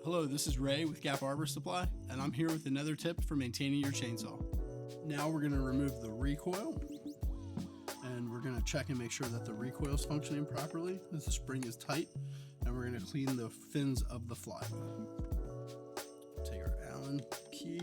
Hello, this is Ray with Gap Arbor Supply, and I'm here with another tip for maintaining your chainsaw. Now we're going to remove the recoil, and we're going to check and make sure that the recoil is functioning properly, that the spring is tight, and we're going to clean the fins of the flywheel. Take our Allen key.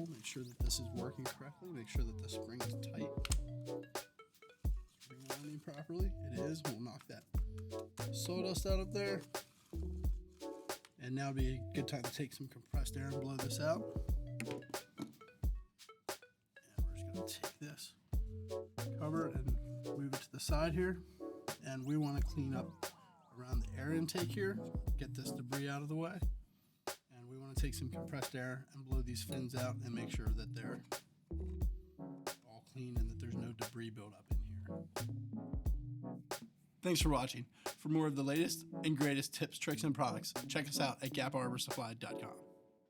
Make sure that this is working correctly. Make sure that the spring is tight. Spring lining properly. It is. We'll knock that sawdust out of there. And now would be a good time to take some compressed air and blow this out. And we're just going to take this cover and move it to the side here. And we want to clean up around the air intake here. Get this debris out of the way. And we want to take some compressed air and blow these fins out and make sure that they're all clean and that there's no debris buildup in here. Thanks for watching. For more of the latest and greatest tips, tricks, and products, check us out at gaparborsupply.com.